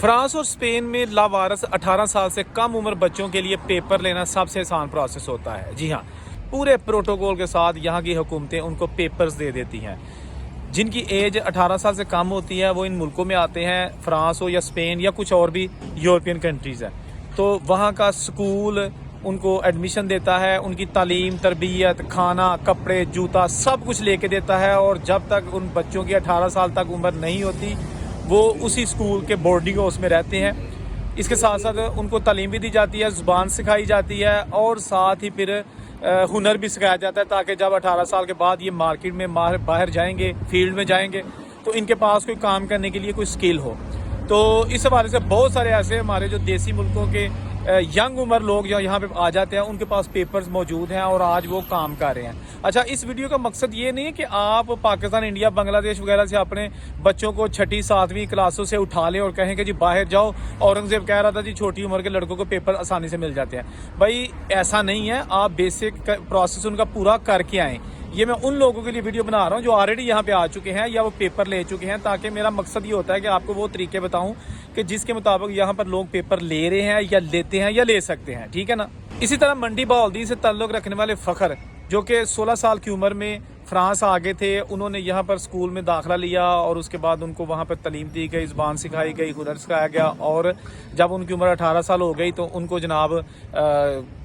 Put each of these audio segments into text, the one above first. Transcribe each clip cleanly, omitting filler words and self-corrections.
France और Spain में लावारस 18 साल से कम उम्र बच्चों के लिए पेपर लेना सबसे आसान प्रोसेस होता है। जी हाँ, पूरे प्रोटोकॉल के साथ यहाँ की हुकूमतें उनको पेपर्स दे देती हैं। जिनकी एज 18 साल से कम होती है वो इन मुल्कों में आते हैं, फ्रांस हो या स्पेन या कुछ और भी यूरोपियन कंट्रीज़ है। तो वहाँ का स्कूल उनको एडमिशन देता है, उनकी तालीम, तरबियत, खाना, कपड़े, जूता सब कुछ लेके देता है। और जब तक उन बच्चों की 18 साल तक उम्र नहीं होती वो उसी स्कूल के बोर्डिंग हाउस में रहते हैं। इसके साथ साथ उनको तालीम भी दी जाती है, ज़ुबान सिखाई जाती है और साथ ही फिर हुनर भी सिखाया जाता है, ताकि जब 18 साल के बाद ये मार्केट में बाहर जाएंगे, फील्ड में जाएंगे, तो इनके पास कोई काम करने के लिए कोई स्किल हो। तो इस हवाले से बहुत सारे ऐसे हमारे जो देसी मुल्कों के यंग उम्र लोग जो यहाँ पे आ जाते हैं, उनके पास पेपर्स मौजूद हैं और आज वो काम कर रहे हैं। अच्छा, इस वीडियो का मकसद ये नहीं है कि आप पाकिस्तान, इंडिया, बांग्लादेश वगैरह से अपने बच्चों को 6ठी 7वीं क्लासों से उठा लें और कहें कि जी बाहर जाओ। औरंगजेब कह रहा था जी छोटी उम्र के लड़कों को पेपर आसानी से मिल जाते हैं। भाई ऐसा नहीं है, आप बेसिक प्रोसेस उनका पूरा करके आएँ। ये मैं उन लोगों के लिए वीडियो बना रहा हूँ जो ऑलरेडी यहाँ पे आ चुके हैं या वो पेपर ले चुके हैं, ताकि मेरा मकसद ये होता है कि आपको वो तरीके बताऊं कि जिसके मुताबिक यहाँ पर लोग पेपर ले रहे हैं या लेते हैं या ले सकते हैं। ठीक है ना। इसी तरह मंडी बहाउद्दीन से ताल्लुक़ रखने वाले फ़खर जो कि 16 साल की उम्र में फ्रांस आ गए थे, उन्होंने यहाँ पर स्कूल में दाखिला लिया और उसके बाद उनको वहाँ पर तालीम दी गई, ज़ुबान सिखाई गई, हुनर सिखाया गया। और जब उनकी उम्र 18 साल हो गई तो उनको जनाब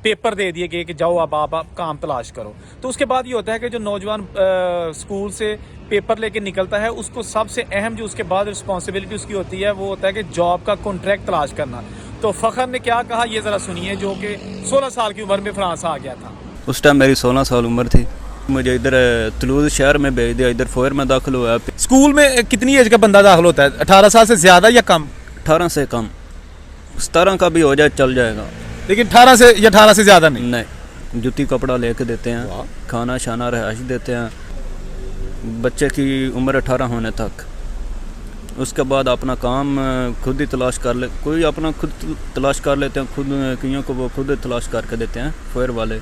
पेपर दे दिए गए कि जाओ अब आप काम तलाश करो। तो उसके बाद ये होता है कि जो नौजवान स्कूल से पेपर लेके निकलता है, उसको सबसे अहम जो उसके बाद रिस्पॉन्सिबिलिटी उसकी होती है वो होता है कि जॉब का कॉन्ट्रैक्ट तलाश करना। तो फ़खर ने क्या कहा ये ज़रा सुनिए, जो कि 16 साल की उम्र में फ्रांस आ गया था। उस टाइम मेरी 16 साल उम्र थी। मुझे इधर तुलूज़ शहर में भेज दिया, इधर फोर में दाखिल हुआ। स्कूल में कितनी एज का बंदा दाखिल होता है? 18 साल से ज़्यादा या कम? 18 से कम, 17 का भी हो जाए चल जाएगा, लेकिन 18 से या 18 से ज़्यादा नहीं। नहीं, जूती कपड़ा लेके देते हैं, खाना शाना रहायश देते हैं बच्चे की उम्र 18 होने तक। उसके बाद अपना काम खुद ही तलाश कर ले, कोई अपना खुद तलाश कर लेते हैं, खुद कईयों को वो खुद तलाश करके देते हैं फोर वाले।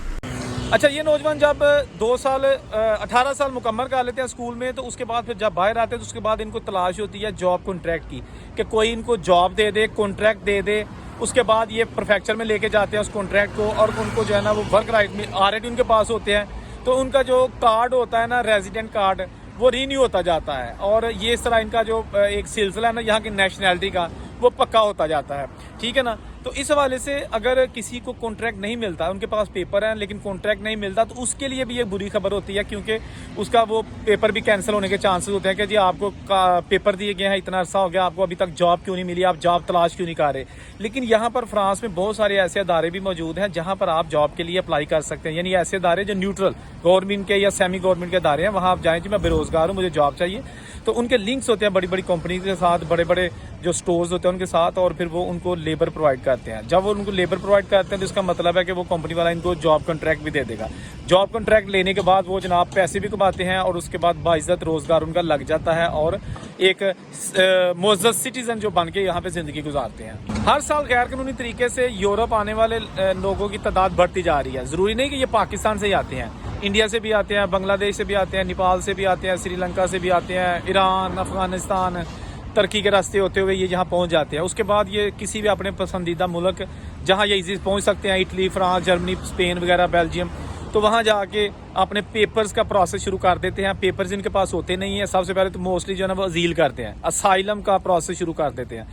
अच्छा, ये नौजवान जब 2 साल 18 साल मुकम्मल कर लेते हैं स्कूल में, तो उसके बाद फिर जब बाहर आते हैं तो उसके बाद इनको तलाश होती है जॉब कॉन्ट्रैक्ट की, कि कोई इनको जॉब दे दे, कॉन्ट्रैक्ट दे दे। उसके बाद ये प्रोफेक्चर में लेके जाते हैं उस कॉन्ट्रैक्ट को और उनको जो है ना वो वर्क राइट में ऑलरेडी उनके पास होते हैं। तो उनका जो कार्ड होता है ना, रेजिडेंट कार्ड, वो रीन्यू होता जाता है और ये इस तरह इनका जो एक सिलसिला है ना यहाँ की नेशनैलिटी का, वो पक्का होता जाता है। ठीक है ना। तो इस हवाले से अगर किसी को कॉन्ट्रैक्ट नहीं मिलता, उनके पास पेपर है लेकिन कॉन्ट्रैक्ट नहीं मिलता, तो उसके लिए भी ये बुरी खबर होती है, क्योंकि उसका वो पेपर भी कैंसिल होने के चांसेस होते हैं कि जी आपको पेपर दिए गए हैं, इतना अरसा हो गया, आपको अभी तक जॉब क्यों नहीं मिली, आप जॉब तलाश क्यों नहीं कर रहे। लेकिन यहाँ पर फ्रांस में बहुत सारे ऐसे अदारे भी मौजूद हैं जहाँ पर आप जॉब के लिए अप्लाई कर सकते हैं। यानी ऐसे अदारे जो न्यूट्रल गवर्नमेंट के या सेमी गवर्नमेंट के अदारे हैं, वहाँ आप जाएँ जी मैं बेरोजगार हूँ, मुझे जॉब चाहिए, तो उनके लिंक्स होते हैं बड़ी बड़ी कंपनी के साथ, बड़े बड़े जो स्टोर्स होते हैं उनके साथ, और फिर वो उनको लेबर प्रोवाइड करते हैं। जब वो उनको लेबर प्रोवाइड करते हैं तो इसका मतलब है कि वो कंपनी वाला इनको जॉब कॉन्ट्रैक्ट भी दे देगा। जॉब कॉन्ट्रैक्ट लेने के बाद वो जनाब पैसे भी कमाते हैं और उसके बाद बाइज्जत रोजगार उनका लग जाता है और एक मुअज़्ज़ज़ सिटीजन जो बन के यहाँ पे ज़िंदगी गुजारते हैं। हर साल गैर कानूनी तरीके से यूरोप आने वाले लोगों की तादाद बढ़ती जा रही है। ज़रूरी नहीं कि ये पाकिस्तान से ही आते हैं, इंडिया से भी आते हैं, बांग्लादेश से भी आते हैं, नेपाल से भी आते हैं, श्रीलंका से भी आते हैं, ईरान, अफगानिस्तान, तुर्की के रास्ते होते हुए ये यहाँ पहुँच जाते हैं। उसके बाद ये किसी भी अपने पसंदीदा मुल्क जहाँ ये इजी पहुँच सकते हैं, इटली, फ्रांस, जर्मनी, स्पेन वगैरह, बेल्जियम, तो वहाँ जाके अपने पेपर्स का प्रोसेस शुरू कर देते हैं। पेपर्स इनके पास होते नहीं है, सबसे पहले तो मोस्टली जो है ना वो अजील करते हैं, असाइलम का प्रोसेस शुरू कर देते हैं।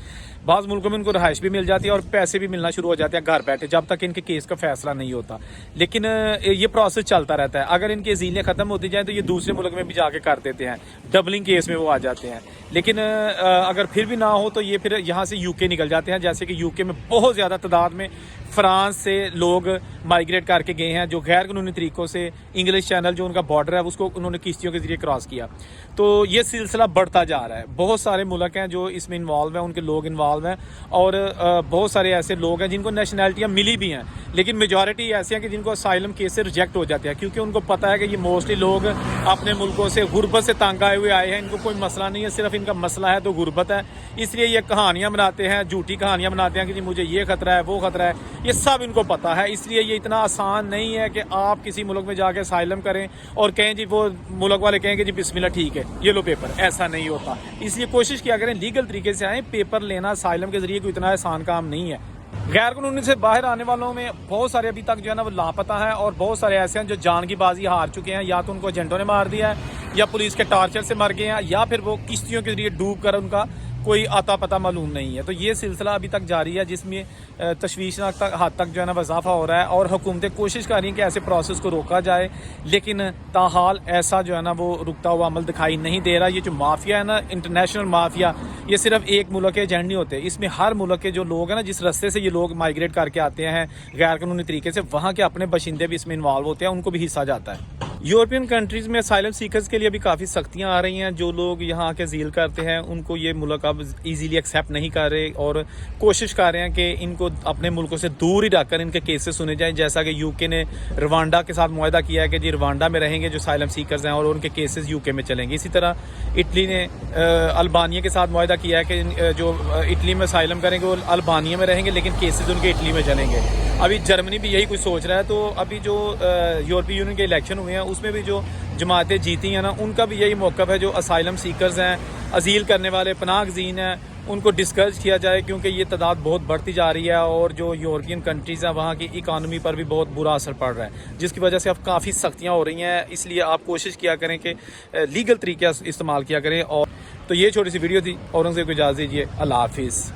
बाज़ मुल्कों में इनको रहाइश भी मिल जाती है और पैसे भी मिलना शुरू हो जाते हैं घर बैठे, जब तक इनके केस का फैसला नहीं होता। लेकिन ये प्रोसेस चलता रहता है। अगर इनकी अजीलें ख़त्म होती जाएँ तो ये दूसरे मुल्क में भी जाके कर देते हैं, डबलिंग केस में वो आ जाते हैं। लेकिन अगर फिर भी ना हो तो ये फिर यहाँ से यूके निकल जाते हैं। जैसे कि यूके में बहुत ज़्यादा तादाद में फ्रांस से लोग माइग्रेट करके गए हैं, जो गैर कानूनी तरीक़ों से इंग्लिश चैनल जो उनका बॉर्डर है उसको उन्होंने किश्तियों के ज़रिए क्रॉस किया। तो ये सिलसिला बढ़ता जा रहा है। बहुत सारे मुल्क हैं जो इसमें इन्वॉल्व हैं, उनके लोग इन्वॉल्व हैं और बहुत सारे ऐसे लोग हैं जिनको नेशनैलिटियाँ मिली भी हैं, लेकिन मेजॉरिटी ऐसे हैं कि जिनको असाइलम केस से रिजेक्ट हो जाते हैं, क्योंकि उनको पता है कि ये मोस्टली लोग अपने मुल्कों से गुर्बत से तंग आए हुए आए हैं। इनको कोई मसला नहीं है, सिर्फ इनका मसला है तो गुर्बत है। इसलिए ये कहानियाँ बनाते हैं, झूठी कहानियाँ बनाते हैं कि जी मुझे ये खतरा है, वो खतरा है, ये सब इनको पता है। इसलिए ये इतना आसान नहीं है कि आप किसी मुल्क में जाके اسائلم کریں اور کہیں جی وہ ملک والے کہیں کہ جی بسم اللہ ٹھیک ہے یہ لو پیپر. ایسا نہیں ہوتا. اس لیے کوشش کیا کریں لیگل طریقے سے آئیں. پیپر لینا اسائلم کے ذریعے کوئی اتنا آسان کام نہیں ہے. غیر قانونی سے باہر آنے والوں میں بہت سارے ابھی تک جو ہے نا وہ لاپتہ ہیں, اور بہت سارے ایسے ہیں جو جان کی بازی ہار چکے ہیں. یا تو ان کو ایجنٹوں نے مار دیا ہے, یا پولیس کے ٹارچر سے مر گئے ہیں, یا پھر وہ کشتیوں کے ذریعے ڈوب کر ان کا کوئی آتا پتہ معلوم نہیں ہے. تو یہ سلسلہ ابھی تک جاری ہے جس میں تشویشناک حد تک جو ہے نا اضافہ ہو رہا ہے, اور حکومتیں کوشش کر رہی ہیں کہ ایسے پروسیس کو روکا جائے, لیکن تاحال ایسا جو ہے نا وہ رکتا ہوا عمل دکھائی نہیں دے رہا. یہ جو مافیا ہے نا, انٹرنیشنل مافیا, یہ صرف ایک ملک کے ایجنٹ نہیں ہوتے. اس میں ہر ملک کے جو لوگ ہیں نا, جس رستے سے یہ لوگ مائیگریٹ کر کے آتے ہیں غیر قانونی طریقے سے, وہاں کے اپنے باشندے بھی اس میں انوالو ہوتے ہیں, ان کو بھی حصہ جاتا ہے. یورپین کنٹریز میں اسائلم سیکرز کے لیے بھی کافی سختیاں آ رہی ہیں. جو لوگ یہاں کے زیل کرتے ہیں ان کو یہ ملک اب ایزیلی ایکسیپٹ نہیں کر رہے, اور کوشش کر رہے ہیں کہ ان کو اپنے ملکوں سے دور ہی رکھ کر ان کے کیسز سنے جائیں. جیسا کہ یو کے نے روانڈا کے ساتھ معاہدہ کیا ہے کہ جی روانڈا میں رہیں گے جو اسائلم سیکرز ہیں, اور ان کے کیسز یو کے میں چلیں گے. اسی طرح اٹلی نے البانیہ کے ساتھ معاہدہ کیا ہے کہ جو اٹلی میں اسائلم کریں گے وہ البانیہ میں رہیں گے, لیکن کیسز ان کے اٹلی میں چلیں گے. ابھی جرمنی بھی یہی کچھ سوچ رہا ہے. تو ابھی جو یورپی یونین کے الیکشن ہوئے ہیں اس میں بھی جو جماعتیں جیتی ہیں نا, ان کا بھی یہی موقف ہے جو اسائلم سیکرز ہیں, ازیل کرنے والے پناہ گزین ہیں, ان کو ڈسکریج کیا جائے, کیونکہ یہ تعداد بہت بڑھتی جا رہی ہے, اور جو یورپین کنٹریز ہیں وہاں کی اکانومی پر بھی بہت برا اثر پڑ رہا ہے, جس کی وجہ سے اب کافی سختیاں ہو رہی ہیں. اس لیے آپ کوشش کیا کریں کہ لیگل طریقے استعمال کیا کریں. اور تو یہ چھوٹی سی ویڈیو تھی, اورنگزیب کو اجازت دیجیے. اللہ حافظ.